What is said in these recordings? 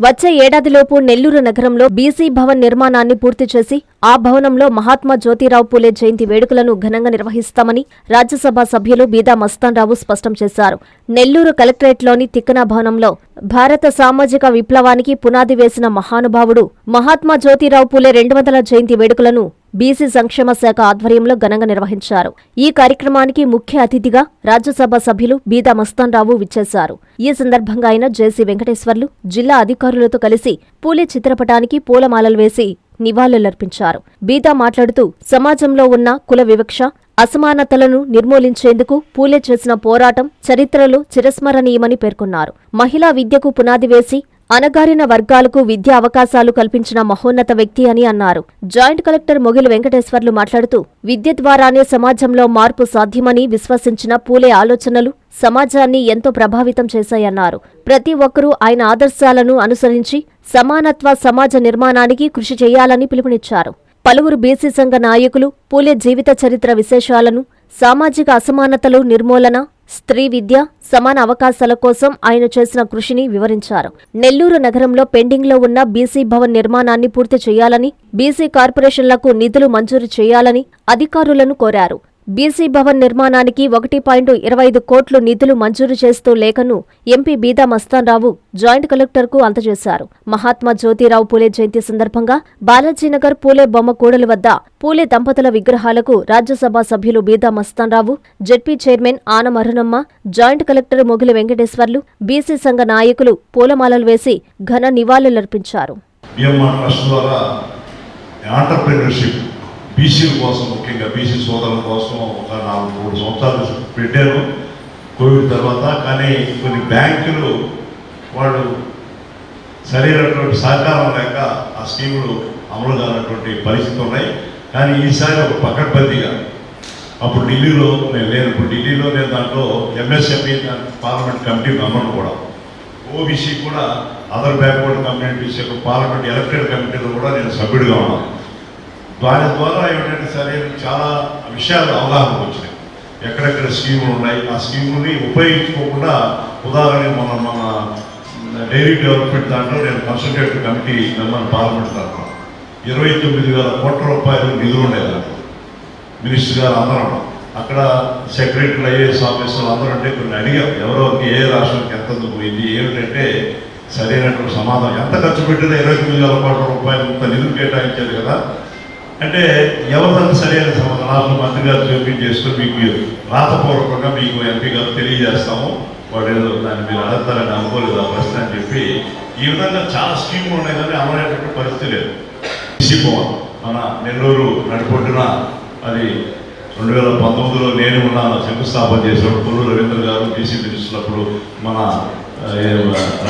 వచ్చే ఏడాదిలోపు నెల్లూరు నగరంలో బీసీ భవన్ నిర్మాణాన్ని పూర్తి చేసి ఆ భవనంలో మహాత్మా జ్యోతిరావు పూలే జయంతి వేడుకలను ఘనంగా నిర్వహిస్తామని రాజ్యసభ సభ్యులు బీదా మస్తాన్రావు స్పష్టం చేశారు. నెల్లూరు కలెక్టరేట్లోని తిక్కన భవనంలో భారత సామాజిక విప్లవానికి పునాది వేసిన మహానుభావుడు మహాత్మా జ్యోతిరావు పూలే 200వ జయంతి వేడుకలను బీసీ సంక్షేమ శాఖ ఆధ్వర్యంలో ఘనంగా నిర్వహించారు. ఈ కార్యక్రమానికి ముఖ్య అతిథిగా రాజ్యసభ సభ్యులు బీదా మస్తాన్రావు విచ్చేశారు. ఈ సందర్భంగా ఆయన జేసీ వెంకటేశ్వర్లు జిల్లా అధికారులతో కలిసి పూలే చిత్రపటానికి పూలమాలలు వేసి నివాళులర్పించారు. బీదా మాట్లాడుతూ సమాజంలో ఉన్న కుల వివక్ష, అసమానతలను నిర్మూలించేందుకు పూలే చేసిన పోరాటం చరిత్రలో చిరస్మరణీయమని పేర్కొన్నారు. మహిళా విద్యకు పునాది వేసి అణగారిన వర్గాలకు విద్యా అవకాశాలు కల్పించిన మహోన్నత వ్యక్తి అని అన్నారు. జాయింట్ కలెక్టర్ మొగిలి వెంకటేశ్వర్లు మాట్లాడుతూ విద్య ద్వారానే సమాజంలో మార్పు సాధ్యమని విశ్వసించిన పూలే ఆలోచనలు సమాజాన్ని ఎంతో ప్రభావితం చేశాయన్నారు. ప్రతి ఒక్కరూ ఆయన ఆదర్శాలను అనుసరించి సమానత్వ సమాజ నిర్మాణానికి కృషి చేయాలని పిలుపునిచ్చారు. పలువురు బీసీ సంఘ నాయకులు పూలే జీవిత చరిత్ర విశేషాలను, సామాజిక అసమానతలు నిర్మూలన, స్త్రీ విద్య, సమాన అవకాశాల కోసం ఆయన చేసిన కృషిని వివరించారు. నెల్లూరు నగరంలో పెండింగ్లో ఉన్న బీసీ భవన్ నిర్మాణాన్ని పూర్తి చేయాలని, బీసీ కార్పొరేషన్లకు నిధులు మంజూరు చేయాలని అధికారులను కోరారు. బీసీ భవన్ నిర్మాణానికి 1.25 కోట్లు నిధులు మంజూరు చేస్తూ లేఖను ఎంపీ బీదా మస్తాన్రావు జాయింట్ కలెక్టర్కు అందజేశారు. మహాత్మా జ్యోతిరావు పూలే జయంతి సందర్భంగా బాలాజీనగర్ పూలే బొమ్మ కూడలి వద్ద పూలే దంపతుల విగ్రహాలకు రాజ్యసభ సభ్యులు Beeda Mastanrao, ZP chairman Anamarunamma, joint collector Mogili Venkateswarlu, BC సంఘ నాయకులు పూలమాలలు వేసి ఘన నివాళులర్పించారు. బీసీల కోసం, ముఖ్యంగా బీసీ సోదరుల కోసం ఒక 4-3 సంవత్సరాలు పెట్టారు కోవిడ్ తర్వాత. కానీ కొన్ని బ్యాంకులు వాళ్ళు సరైనటువంటి సహకారం లేక ఆ స్కీములు అమలు కానటువంటి పరిస్థితులు ఉన్నాయి. కానీ ఈసారి ఒక పకడ్బందీగా, అప్పుడు ఢిల్లీలో నేను లేను, ఇప్పుడు ఢిల్లీలో నేను దాంట్లో ఎంఎస్ఎంఈ పార్లమెంట్ కమిటీ మెంబర్ను కూడా, ఓబీసీ కూడా, అదర్ బ్యాక్వర్డ్ కమ్యూనిటీస్ యొక్క పార్లమెంట్ ఎలక్టెడ్ కమిటీలో కూడా నేను సభ్యుడిగా ఉన్నాను. దాని ద్వారా ఏమిటంటే సరే చాలా విషయాలు అవగాహన వచ్చినాయి. ఎక్కడెక్కడ స్కీములు ఉన్నాయి, ఆ స్కీముని ఉపయోగించుకోకుండా, ఉదాహరణ మన డైరీ డెవలప్మెంట్ దాంట్లో నేను కన్సల్టేటివ్ కమిటీ మెంబర్ పార్లమెంట్ తరఫున 29,000 కోట్ల రూపాయలు నిధులు ఉండేది. దాంట్లో మినిస్టర్ గారు అందరం, అక్కడ సెక్రటరీలు, ఐఏఎస్ ఆఫీసర్లు అందరూ అంటే కొన్ని అడిగాం, ఎవరోకి ఏ రాష్ట్రానికి ఎంత పోయింది ఏమిటంటే సరైనటువంటి సమాధానం. ఎంత ఖర్చు పెట్టినా 29,000 కోట్ల రూపాయలు ఇంత నిధులు కేటాయించారు కదా అంటే ఎవరిదంతా సరైన సమాధానం రాష్ట్ర మంత్రి గారు జోక్యం చేసుకుని మీకు రాతపూర్వకంగా మీకు ఎంపీ గారు తెలియజేస్తాము, వాడు ఏదో దాన్ని మీరు అడగతారని అనుకోలేదు ఆ ప్రశ్న అని చెప్పి. ఈ విధంగా చాలా స్కీములు ఉన్నాయి కానీ అమలయ్యేటువంటి పరిస్థితి లేదు. బీసీ భవన్ మన నెల్లూరు నడిపొట్టున అది 2019లో నేను ఉన్న శంకుస్థాపన చేసినప్పుడు కొల్లూరు రవీంద్ర గారు బీసీ మినిస్టర్లప్పుడు మన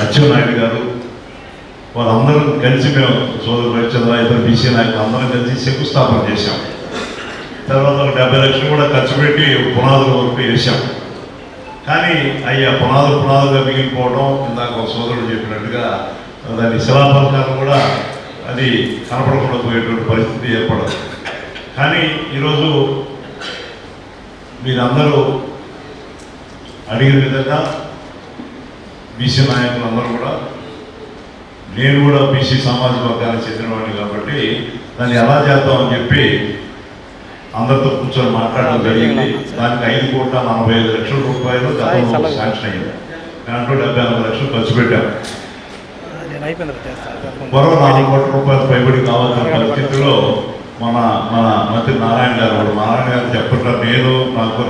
అచ్చెన్నాయుడు గారు వాళ్ళందరూ కలిసి మేము సోదరు రవిచంద్ర ఇద్దరు బీసీ నాయకులు అందరం కలిసి శంకుస్థాపన చేశాం. తర్వాత ఒక 70 లక్షలు కూడా ఖర్చు పెట్టి పునాదుల వరకు వేసాం. కానీ అయ్యా పునాదులుగా మిగిలిపోవడం, ఇందాక ఒక సోదరుడు చెప్పినట్టుగా దాని శిలాఫలకాలు కూడా అది కనపడకుండా పోయేటువంటి పరిస్థితి ఏర్పడదు. కానీ ఈరోజు మీరందరూ అడిగిన విధంగా బీసీ నాయకులందరూ కూడా, నేను కూడా బీసీ సామాజిక వర్గానికి చెందినవాడిని కాబట్టి దాన్ని ఎలా చేద్దామని చెప్పి అందరితో కూర్చొని మాట్లాడడం జరిగింది. దానికి 5,45,00,000 రూపాయలు గతంలో శాంక్షన్ అయ్యింది. దాంట్లో 76 లక్షలు ఖర్చు పెట్టాము. మరో 4 కోట్ల రూపాయలు పైబడి కావాల్సిన పరిస్థితుల్లో మన మంత్రి నారాయణ గారు చెప్పట్లేదు.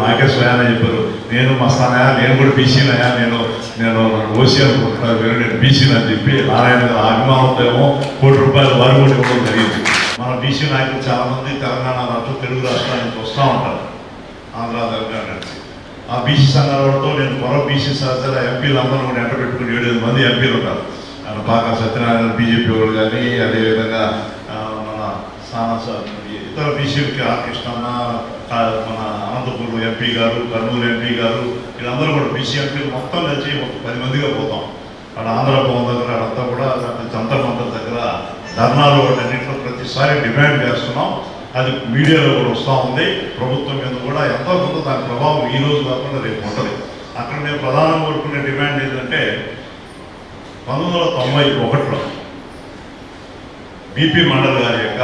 నాకే స్వయాన చెప్పారు, నేను మస్తానయా, నేను కూడా బీసీనయా, నేను ఓసీ అనుకుంటున్నారు, నేను బీసీని అని చెప్పి నారాయణ గారు అభిమానంతో ఏమో 1 కోటి రూపాయలు వారు కూడా ఇవ్వడం జరిగింది. మన బీసీ నాయకులు చాలామంది తెలంగాణ రాష్ట్రం, తెలుగు రాష్ట్రాల నుంచి వస్తూ ఉంటారు, ఆంధ్ర తెలంగాణ నుంచి. ఆ బీసీ సంఘాలతో నేను మరో బీసీ సహచర ఎంపీలు అందరూ కూడా ఎంట పెట్టుకుని 7-8 మంది ఎంపీలు ఉంటారు. పాకా సత్యనారాయణ బీజేపీ వాళ్ళు కానీ, అదేవిధంగా ఇతర బీసీలకి ఆర్కృష్ణ, మన అనంతపూర్ ఎంపీ గారు, కర్నూలు ఎంపీ గారు, వీళ్ళందరూ కూడా బీసీ ఎంపీలు మొత్తం కలిసి 10 మందిగా పోతాం. అక్కడ ఆంధ్ర భవన్ దగ్గర అదంతా కూడా జంతర్ మంతర్ దగ్గర ధర్నాలు అన్నింటిలో ప్రతిసారి డిమాండ్ చేస్తున్నాం. అది మీడియాలో కూడా వస్తూ ఉంది. ప్రభుత్వం మీద కూడా ఎంతో కొంత దాని ప్రభావం ఈ రోజు కాకుండా రేపు ఉంటుంది. అక్కడ మేము ప్రధానంగా కోరుకునే డిమాండ్ ఏంటంటే 1991లో బీపీ మండల్ గారి యొక్క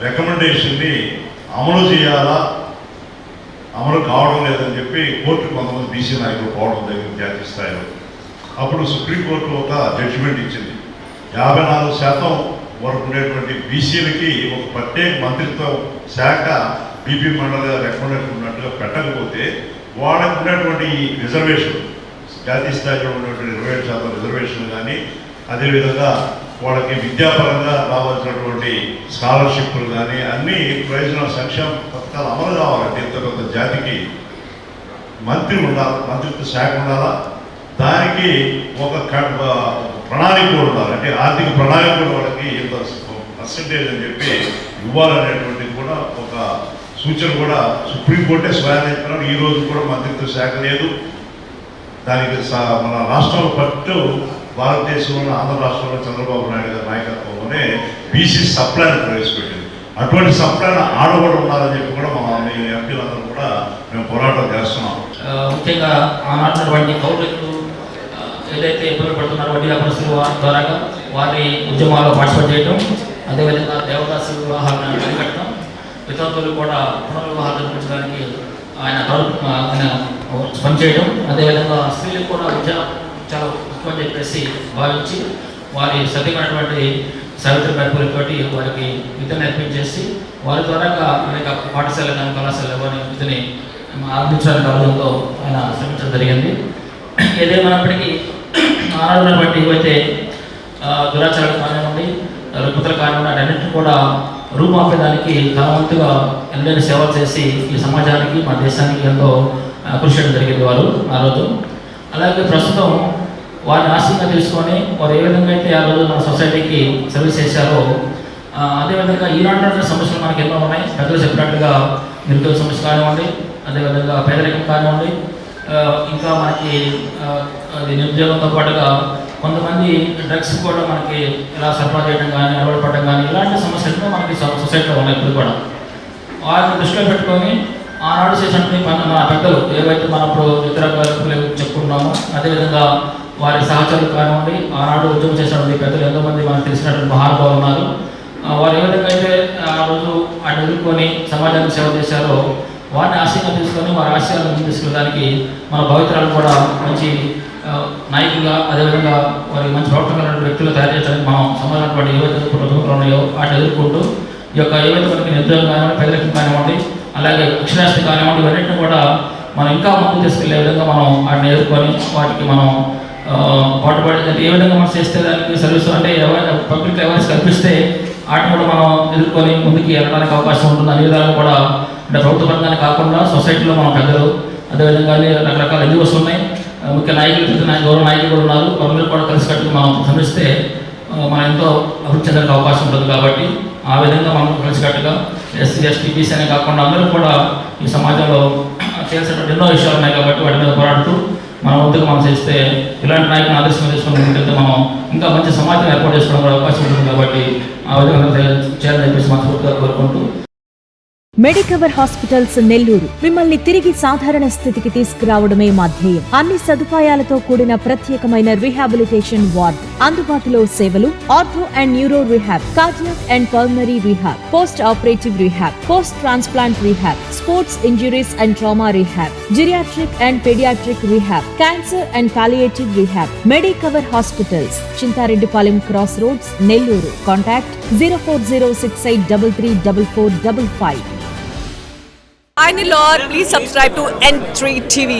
రికమెండేషన్ని అమలు చేయాలా, అమలు కావడం లేదని చెప్పి కోర్టు కొంతమంది బీసీ నాయకులు పోవడం జరిగింది జాతీయ స్థాయిలో. అప్పుడు సుప్రీంకోర్టు ఒక జడ్జిమెంట్ ఇచ్చింది. 54% వరకు ఉండేటువంటి బీసీలకి ఒక ప్రత్యేక మంత్రిత్వ శాఖ బీపీ మండల రికమెండేషన్ ఉన్నట్టుగా పెట్టకపోతే వాళ్ళకు ఉన్నటువంటి రిజర్వేషన్, జాతీయ స్థాయిలో ఉన్నటువంటి 27% రిజర్వేషన్ కానీ, అదేవిధంగా వాళ్ళకి విద్యాపరంగా రావాల్సినటువంటి స్కాలర్షిప్లు కానీ అన్ని ప్రయోజన సంక్షేమ పథకాలు అమలు కావాలంటే ఇంత పెద్ద జాతికి మంత్రి ఉండాలి, మంత్రిత్వ శాఖ ఉండాలా, దానికి ఒక ప్రణాళిక కూడా ఉండాలి. అంటే ఆర్థిక ప్రణాళిక కూడా వాళ్ళకి ఇంత పర్సంటేజ్ అని చెప్పి ఇవ్వాలనేటువంటిది కూడా ఒక సూచన కూడా సుప్రీంకోర్టే స్వయాన్ని చెప్పినారు. ఈ రోజు కూడా మంత్రిత్వ శాఖ లేదు. దానికి మన రాష్ట్రంలో పట్టు భారతదేశంలో ఆంధ్ర రాష్ట్రంలో చంద్రబాబు నాయుడు గారి నాయకత్వంలోనే బీసీ సప్లైని ప్రవేశపెట్టింది. అటువంటి సప్లైన్ ఆడబడి ఉండాలని చెప్పి కూడా మా ఎంపీలందరూ కూడా మేము పోరాటం చేస్తున్నాం. ముఖ్యంగా ఆనాటినటువంటి కౌలులు ఏదైతే ఇబ్బంది పడుతున్నారో వడ్డీ వ్యాపారస్తుల ద్వారా వారి ఉద్యమాల్లో పార్టిసిపేట్ చేయడం, అదేవిధంగా దేవదాసి వివాహాలను అరికట్టడం, వితంతువులు కూడా పునర్వివాహాలు జరిపించడానికి ఆయన పనిచేయడం, అదేవిధంగా స్త్రీలకు కూడా విద్య చాలా ముఖ్యమని చెప్పేసి భావించి వారి సత్యమైనటువంటి సావిత్రిబాయి పూలతోటి వారికి విద్య నేర్పించేసి వారి ద్వారా అనేక పాఠశాలలు కానీ కళాశాలలు కానీ విద్యని ఆరంభించడానికి ఆలోచనతో ఆయన శ్రమించడం జరిగింది. ఏదేమైనప్పటికీ ఆనాడున్నటువంటి ఏవైతే దురాచారాలు కానివ్వండి, రుగ్మతలు కానివ్వండి, అన్నింటినీ కూడా రూపాపేదానికి తన వంతుగా ఎన్నైనా సేవలు చేసి ఈ సమాజానికి, మన దేశానికి ఎంతో కృషి చేయడం జరిగింది వారు ఆ రోజు. అలాగే ప్రస్తుతం వారిని ఆశీర్గా తీసుకొని వారు ఏ విధంగా అయితే ఆ రోజు మన సొసైటీకి సర్వీస్ చేశారో అదేవిధంగా ఈనాటి సమస్యలు మనకి ఎన్నో ఉన్నాయి. పెద్దలు చెప్పినట్టుగా నిరుద్యోగ సమస్య కానివ్వండి, అదేవిధంగా పేదరికం కానివ్వండి, ఇంకా మనకి అది నిరుద్యోగంతో పాటుగా కొంతమంది డ్రగ్స్ కూడా మనకి ఇలా సరఫరా చేయడం కానీ, అలవాటు పడడం కానీ ఇలాంటి సమస్యలు మనకి సొసైటీలో ఉన్నాయి. ఇప్పుడు కూడా వారిని దృష్టిలో పెట్టుకొని ఆనాడు చేసినటువంటి మన పెద్దలు ఏవైతే మనం ఇప్పుడు ఇతర చెప్పుకున్నామో అదేవిధంగా వారి సహచరులు కానివ్వండి, ఆనాడు ఉద్యోగం చేసినటువంటి పెద్దలు ఎంతోమంది మనకు తెలిసినటువంటి మహానుభావులు ఉన్నారు. వారు ఏ విధంగా అయితే ఆ రోజు ఆయన ఎదుర్కొని సమాజానికి సేవ చేశారో వారిని ఆశయంగా తీసుకొని వారి ఆశయాలను ముందు తీసుకెళ్ళడానికి మన భవితరాలు కూడా మంచి నాయకులుగా, అదేవిధంగా వారి మంచి ప్రవర్తనటువంటి వ్యక్తులు తయారు చేయడానికి మనం సమాజంలో ఏవైతే ప్రభుత్వాలు ఉన్నాయో వాటిని ఎదుర్కొంటూ ఈ యొక్క ఏవైతే మనకి నిరుద్యోగం కానివ్వండి, పేదరికం కానివ్వండి, అలాగే అక్షరాస్యత కానివ్వండి, ఇవన్నింటినీ కూడా మనం ఇంకా ముందుకు తీసుకెళ్లే విధంగా మనం వాటిని ఎదుర్కొని వాటికి మనం పాటుపడే ఏ విధంగా మనం చేస్తే దానికి సర్వీస్ అంటే ఎవరైనా పబ్లిక్ అవేర్నెస్ కల్పిస్తే వాటిని కూడా మనం ఎదుర్కొని ముందుకు వెళ్ళడానికి అవకాశం ఉంటుంది. అన్ని విధాలు కూడా అంటే ప్రభుత్వ పరంగానే కాకుండా సొసైటీలో మన పెద్దలు, అదేవిధంగా రకరకాల ఎన్జిఓస్ ఉన్నాయి, ముఖ్య నాయకులు, గౌరవ నాయకులు కూడా ఉన్నారు. వాళ్ళందరూ కూడా కలిసికట్టుగా మనం శ్రమిస్తే మనం ఎంతో అభివృద్ధి చెందడానికి అవకాశం ఉంటుంది. కాబట్టి ఆ విధంగా మనం కలిసికట్టుగా ఎస్సీ, ఎస్టీ, బీసీ అనే కాకుండా అందరూ కూడా ఈ సమాజంలో చేయాల్సినటువంటి ఎన్నో విషయాలు ఉన్నాయి. కాబట్టి వాటి మీద పోరాడుతూ మన వంతుగా మనం చేస్తే ఇలాంటి నాయకులను ఆదర్శంగా చేసుకున్నట్లయితే మనం ఇంకా మంచి సమాజం ఏర్పాటు చేసుకోవడం కూడా అవకాశం ఉంటుంది. కాబట్టి ఆ విధంగా చేయాలని చెప్పేసి మనస్ఫూర్తిగా కోరుకుంటూ మెడికవర్ హాస్పిటల్స్ నెల్లూరు మిమ్మల్ని తిరిగి సాధారణ స్థితికి తీసుకురావడమే మా ధ్యేయం. అన్ని సదుపాయాలతో కూడిన ప్రత్యేకమైన రీహాబిలిటేషన్ వార్డ్, అందుబాటులో సేవలు ortho and neuro rehab, cardiac and pulmonary rehab, post operative rehab, post transplant rehab, sports injuries and trauma rehab, geriatric and paediatric rehab, cancer and palliative rehab. Medicover hospitals, Chintareddypalem cross roads, Nellore. Contact 04068334455. Hi Nilor, please subscribe to N3 TV.